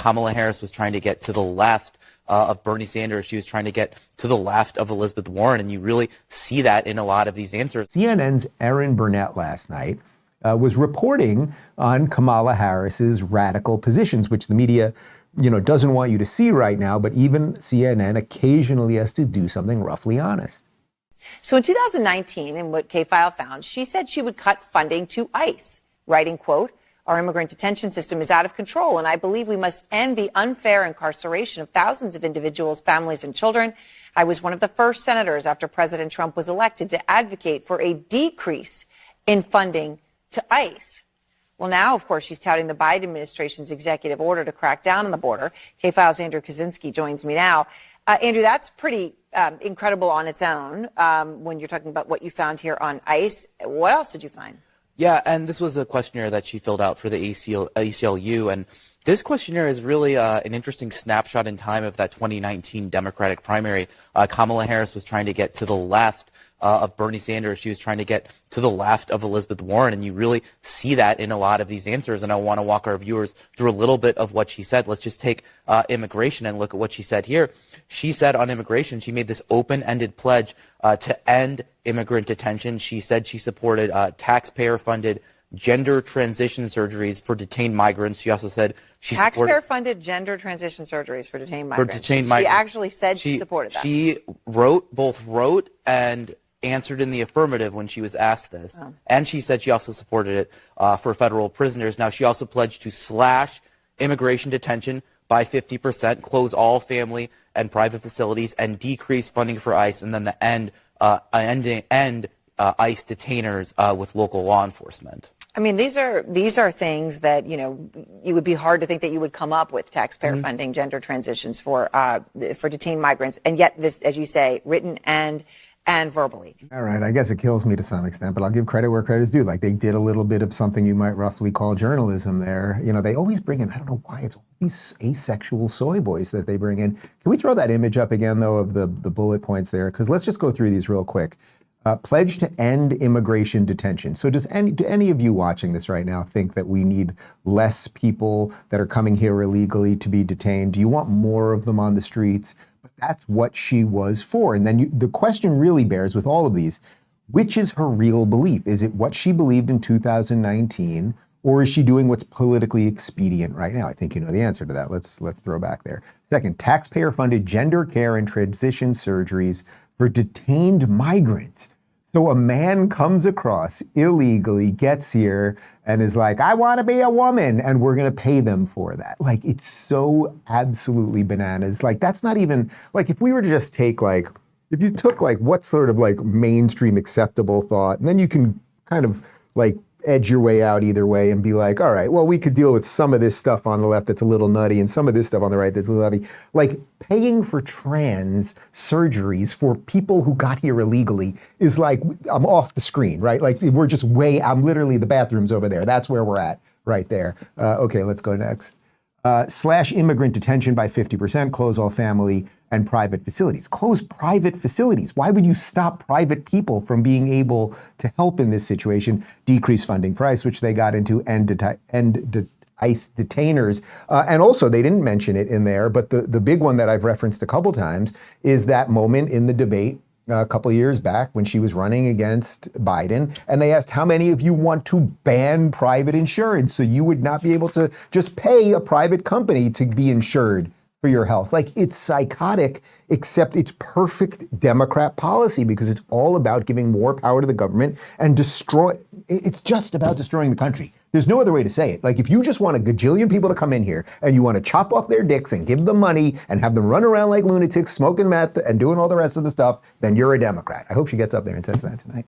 Kamala Harris was trying to get to the left of Bernie Sanders. She was trying to get to the left of Elizabeth Warren, and you really see that in a lot of these answers. CNN's Erin Burnett last night was reporting on Kamala Harris's radical positions, which the media, doesn't want you to see right now, but even CNN occasionally has to do something roughly honest. So in 2019, in what K-File found, she said she would cut funding to ICE, writing, quote, "Our immigrant detention system is out of control, and I believe we must end the unfair incarceration of thousands of individuals, families, and children. I was one of the first senators after President Trump was elected to advocate for a decrease in funding to ICE." Well, now, of course, she's touting the Biden administration's executive order to crack down on the border. K-File's Andrew Kaczynski joins me now. Andrew, that's pretty incredible on its own when you're talking about what you found here on ICE. What else did you find? Yeah, and this was a questionnaire that she filled out for the ACLU, and this questionnaire is really an interesting snapshot in time of that 2019 Democratic primary. Kamala Harris was trying to get to the left of Bernie Sanders. She was trying to get to the left of Elizabeth Warren, and you really see that in a lot of these answers, and I want to walk our viewers through a little bit of what she said. Let's just take immigration and look at what she said here. She said on immigration, she made this open-ended pledge to end immigrant detention. She said she supported taxpayer-funded gender transition surgeries for detained migrants. She also said she supported taxpayer-funded gender transition surgeries for detained migrants. She actually said she supported that. She both wrote and answered in the affirmative when she was asked this. Oh. And she said she also supported it for federal prisoners. Now, she also pledged to slash immigration detention by 50%, close all family and private facilities, and decrease funding for ICE, and then the end ICE detainers with local law enforcement. I mean, these are things that, it would be hard to think that you would come up with taxpayer funding gender transitions for detained migrants. And yet this, as you say, written and verbally. All right. I guess it kills me to some extent, but I'll give credit where credit is due. Like, they did a little bit of something you might roughly call journalism there. They always bring in, I don't know why, it's all these asexual soy boys that they bring in. Can we throw that image up again, though, of the bullet points there? Because let's just go through these real quick. Pledge to end immigration detention. So do any of you watching this right now think that we need less people that are coming here illegally to be detained? Do you want more of them on the streets? But that's what she was for. And then the question really bears with all of these, which is her real belief? Is it what she believed in 2019, or is she doing what's politically expedient right now? I think you know the answer to that. Let's throw back there. Second, taxpayer-funded gender care and transition surgeries for detained migrants. So a man comes across illegally, gets here, and is like, I want to be a woman, and we're going to pay them for that. Like, it's so absolutely bananas. Like, that's not even, like, if we were to just take, like, if you took, like, what sort of, like, mainstream acceptable thought, and then you can kind of, like, edge your way out either way and be like, all right, well, we could deal with some of this stuff on the left that's a little nutty and some of this stuff on the right that's a little nutty. Like, paying for trans surgeries for people who got here illegally is like, I'm off the screen, right? Like, we're just I'm literally, the bathroom's over there. That's where we're at right there. Okay, let's go next. Slash immigrant detention by 50%, close all family and private facilities. Close private facilities. Why would you stop private people from being able to help in this situation? Decrease funding for ICE, which they got into, end ICE detainers. And also, they didn't mention it in there, but the big one that I've referenced a couple times is that moment in the debate a couple of years back when she was running against Biden, and they asked, how many of you want to ban private insurance so you would not be able to just pay a private company to be insured for your health? Like, it's psychotic, except it's perfect Democrat policy because it's all about giving more power to the government and it's just about destroying the country. There's no other way to say it. Like, if you just want a gajillion people to come in here and you want to chop off their dicks and give them money and have them run around like lunatics, smoking meth and doing all the rest of the stuff, then you're a Democrat. I hope she gets up there and says that tonight.